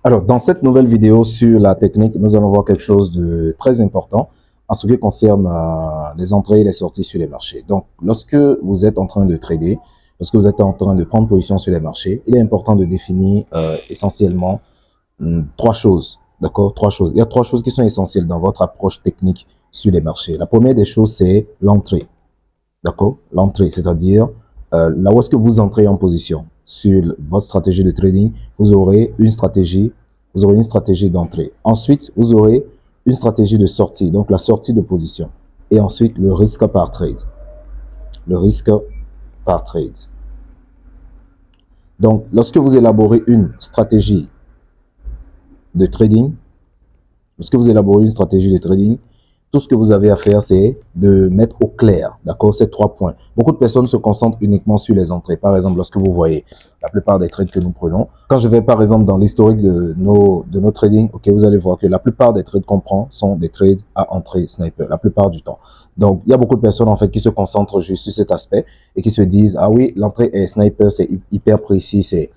Alors, dans cette nouvelle vidéo sur la technique, nous allons voir quelque chose de très important en ce qui concerne les entrées et les sorties sur les marchés. Donc, lorsque vous êtes en train de trader, lorsque vous êtes en train de prendre position sur les marchés, il est important de définir essentiellement trois choses. D'accord? Trois choses. Il y a trois choses qui sont essentielles dans votre approche technique sur les marchés. La première des choses, c'est l'entrée. D'accord? L'entrée, c'est-à-dire là où est-ce que vous entrez en position sur votre stratégie de trading, vous aurez une stratégie d'entrée. Ensuite, vous aurez une stratégie de sortie, donc la sortie de position. Et ensuite, le risque par trade. Le risque par trade. Donc, lorsque vous élaborez une stratégie de trading, tout ce que vous avez à faire, c'est de mettre au clair, d'accord, ces trois points. Beaucoup de personnes se concentrent uniquement sur les entrées. Par exemple, lorsque vous voyez la plupart des trades que nous prenons, quand je vais par exemple dans l'historique de nos trading, ok, vous allez voir que la plupart des trades qu'on prend sont des trades à entrée sniper, la plupart du temps. Donc, il y a beaucoup de personnes en fait qui se concentrent juste sur cet aspect et qui se disent, ah oui, l'entrée est sniper, c'est hyper précis, c'est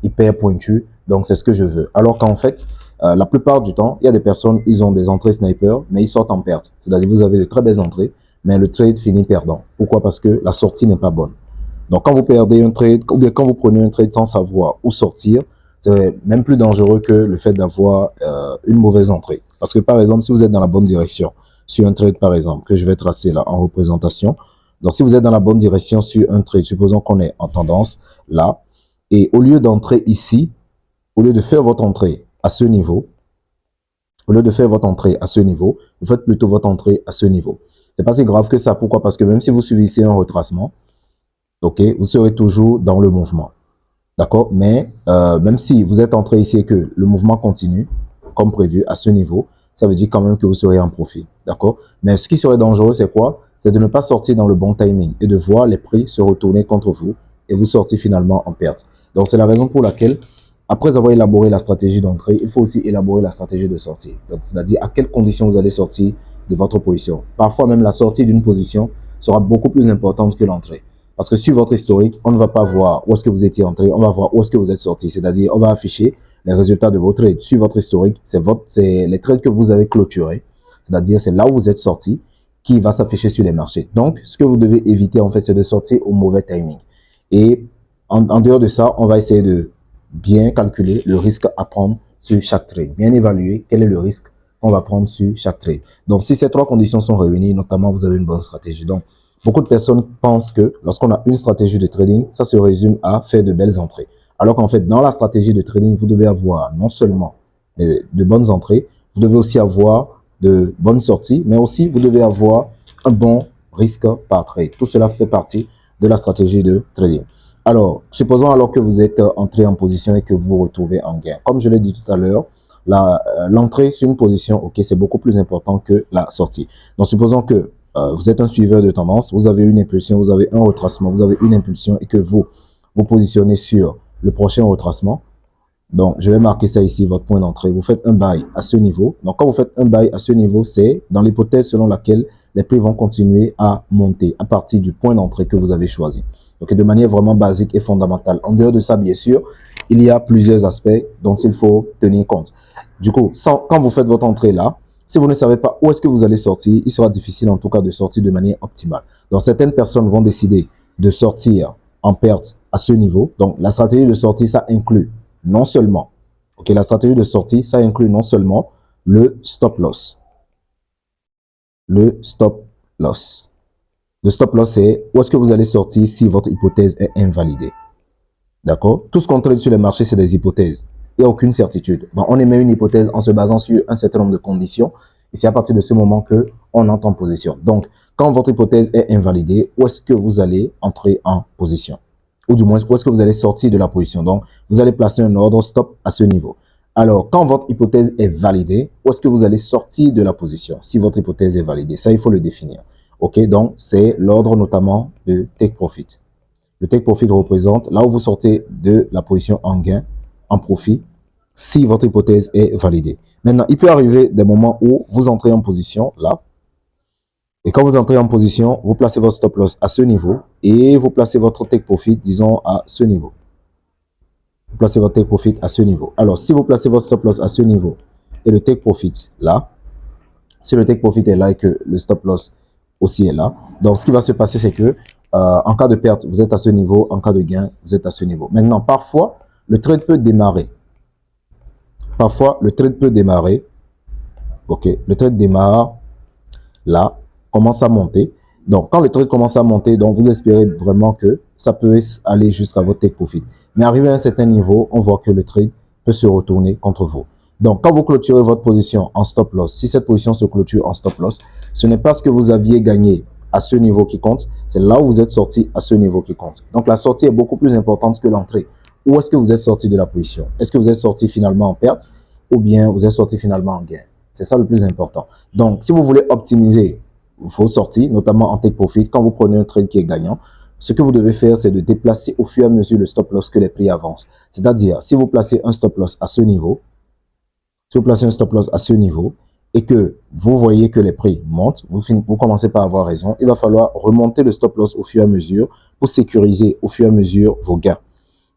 hyper pointu, donc c'est ce que je veux. Alors qu'en fait, la plupart du temps, il y a des personnes, ils ont des entrées sniper, mais ils sortent en perte. C'est-à-dire vous avez de très belles entrées, mais le trade finit perdant. Pourquoi? Parce que la sortie n'est pas bonne. Donc quand vous perdez un trade, ou bien quand vous prenez un trade sans savoir où sortir, c'est même plus dangereux que le fait d'avoir une mauvaise entrée. Parce que par exemple, si vous êtes dans la bonne direction, sur un trade par exemple, que je vais tracer là en représentation, donc si vous êtes dans la bonne direction sur un trade, supposons qu'on est en tendance là, et au lieu d'entrer ici, au lieu de faire votre entrée à ce niveau, vous faites plutôt votre entrée à ce niveau. C'est pas si grave que ça. Pourquoi? Parce que même si vous subissez un retracement, ok, vous serez toujours dans le mouvement. D'accord? Mais même si vous êtes entré ici et que le mouvement continue, comme prévu, à ce niveau, ça veut dire quand même que vous serez en profit. D'accord? Mais ce qui serait dangereux, c'est quoi? C'est de ne pas sortir dans le bon timing et de voir les prix se retourner contre vous et vous sortir finalement en perte. Donc, c'est la raison pour laquelle, après avoir élaboré la stratégie d'entrée, il faut aussi élaborer la stratégie de sortie. Donc, c'est-à-dire à quelles conditions vous allez sortir de votre position. Parfois, même la sortie d'une position sera beaucoup plus importante que l'entrée. Parce que sur votre historique, on ne va pas voir où est-ce que vous étiez entré, on va voir où est-ce que vous êtes sorti. C'est-à-dire, on va afficher les résultats de vos trades. Sur votre historique, c'est les trades que vous avez clôturés. C'est-à-dire, c'est là où vous êtes sorti qui va s'afficher sur les marchés. Donc, ce que vous devez éviter, en fait, c'est de sortir au mauvais timing. Et en dehors de ça, on va essayer de bien calculer le risque à prendre sur chaque trade. Bien évaluer quel est le risque qu'on va prendre sur chaque trade. Donc, si ces trois conditions sont réunies, notamment, vous avez une bonne stratégie. Donc, beaucoup de personnes pensent que lorsqu'on a une stratégie de trading, ça se résume à faire de belles entrées. Alors qu'en fait, dans la stratégie de trading, vous devez avoir non seulement de bonnes entrées, vous devez aussi avoir de bonnes sorties, mais aussi vous devez avoir un bon risque par trade. Tout cela fait partie de la stratégie de trading. Alors, supposons alors que vous êtes entré en position et que vous vous retrouvez en gain. Comme je l'ai dit tout à l'heure, l'entrée sur une position, ok, c'est beaucoup plus important que la sortie. Donc, supposons que vous êtes un suiveur de tendance, vous avez une impulsion, vous avez un retracement, vous avez une impulsion et que vous vous positionnez sur le prochain retracement. Donc, je vais marquer ça ici, votre point d'entrée. Vous faites un buy à ce niveau. Donc, quand vous faites un buy à ce niveau, c'est dans l'hypothèse selon laquelle les prix vont continuer à monter à partir du point d'entrée que vous avez choisi. Donc, de manière vraiment basique et fondamentale. En dehors de ça, bien sûr, il y a plusieurs aspects dont il faut tenir compte. Du coup, quand vous faites votre entrée là, si vous ne savez pas où est-ce que vous allez sortir, il sera difficile en tout cas de sortir de manière optimale. Donc, certaines personnes vont décider de sortir en perte à ce niveau. Donc, la stratégie de sortie, ça inclut non seulement, ok, la stratégie de sortie, ça inclut non seulement le stop loss. Le stop loss. Le stop loss, c'est où est-ce que vous allez sortir si votre hypothèse est invalidée. D'accord? Tout ce qu'on traite sur les marchés, c'est des hypothèses. Il n'y a aucune certitude. Donc, on émet une hypothèse en se basant sur un certain nombre de conditions. Et c'est à partir de ce moment qu'on entre en position. Donc, quand votre hypothèse est invalidée, où est-ce que vous allez entrer en position? Ou du moins, où est-ce que vous allez sortir de la position? Donc, vous allez placer un ordre stop à ce niveau. Alors, quand votre hypothèse est validée, où est-ce que vous allez sortir de la position? Si votre hypothèse est validée, ça, il faut le définir. OK? Donc, c'est l'ordre notamment de take profit. Le take profit représente là où vous sortez de la position en gain, en profit, si votre hypothèse est validée. Maintenant, il peut arriver des moments où vous entrez en position, là, et quand vous entrez en position, vous placez votre stop loss à ce niveau et vous placez votre take profit, disons, à ce niveau. Vous placez votre take profit à ce niveau. Alors, si vous placez votre stop loss à ce niveau et le take profit là, si le take profit est là et que le stop loss aussi est là, donc ce qui va se passer, c'est que en cas de perte, vous êtes à ce niveau. En cas de gain, vous êtes à ce niveau. Maintenant, parfois, le trade peut démarrer. Parfois, le trade peut démarrer. OK, le trade démarre là, commence à monter. Donc, quand le trade commence à monter, donc vous espérez vraiment que ça peut aller jusqu'à votre take profit. Mais arrivé à un certain niveau, on voit que le trade peut se retourner contre vous. Donc, quand vous clôturez votre position en stop loss, si cette position se clôture en stop loss, ce n'est pas ce que vous aviez gagné à ce niveau qui compte, c'est là où vous êtes sorti à ce niveau qui compte. Donc, la sortie est beaucoup plus importante que l'entrée. Où est-ce que vous êtes sorti de la position? Est-ce que vous êtes sorti finalement en perte ou bien vous êtes sorti finalement en gain? C'est ça le plus important. Donc, si vous voulez optimiser vos sorties, notamment en take profit, quand vous prenez un trade qui est gagnant, ce que vous devez faire, c'est de déplacer au fur et à mesure le stop loss que les prix avancent. C'est-à-dire, si vous placez un stop loss à ce niveau, si vous placez un stop loss à ce niveau et que vous voyez que les prix montent, vous commencez par avoir raison, il va falloir remonter le stop loss au fur et à mesure pour sécuriser au fur et à mesure vos gains.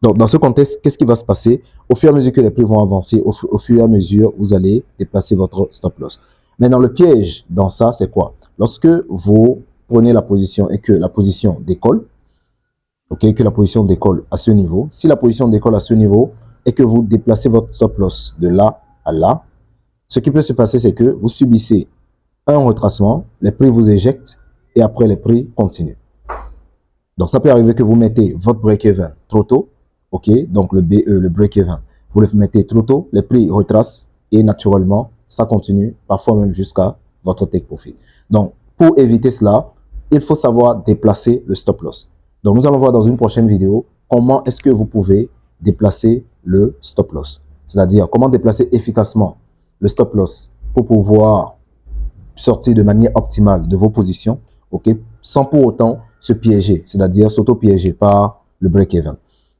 Donc, dans ce contexte, qu'est-ce qui va se passer? Au fur et à mesure que les prix vont avancer, au fur et à mesure, vous allez déplacer votre stop loss. Maintenant, le piège dans ça, c'est quoi? Lorsque vous prenez la position et que la position décolle, ok, que la position décolle à ce niveau, si la position décolle à ce niveau et que vous déplacez votre stop loss de là à là, ce qui peut se passer, c'est que vous subissez un retracement, les prix vous éjectent et après les prix continuent. Donc, ça peut arriver que vous mettez votre break-even trop tôt, ok, donc le BE, le break-even, vous le mettez trop tôt, les prix retracent et naturellement, ça continue, parfois même jusqu'à votre take profit. Donc, pour éviter cela, il faut savoir déplacer le stop loss. Donc, nous allons voir dans une prochaine vidéo comment est-ce que vous pouvez déplacer le stop loss. C'est-à-dire comment déplacer efficacement le stop loss pour pouvoir sortir de manière optimale de vos positions, ok, sans pour autant se piéger, c'est-à-dire s'auto-piéger par le break-even.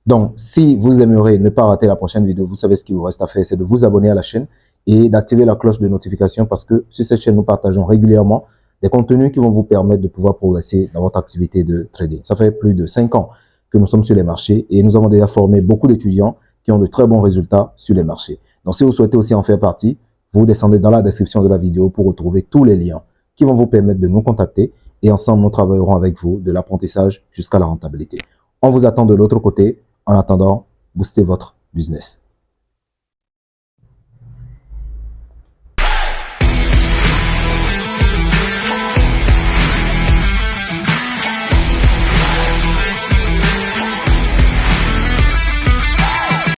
Donc, si vous aimeriez ne pas rater la prochaine vidéo, vous savez ce qu'il vous reste à faire, c'est de vous abonner à la chaîne et d'activer la cloche de notification parce que sur cette chaîne, nous partageons régulièrement des contenus qui vont vous permettre de pouvoir progresser dans votre activité de trading. Ça fait plus de 5 ans que nous sommes sur les marchés et nous avons déjà formé beaucoup d'étudiants qui ont de très bons résultats sur les marchés. Donc, si vous souhaitez aussi en faire partie, vous descendez dans la description de la vidéo pour retrouver tous les liens qui vont vous permettre de nous contacter et ensemble, nous travaillerons avec vous de l'apprentissage jusqu'à la rentabilité. On vous attend de l'autre côté. En attendant, boostez votre business.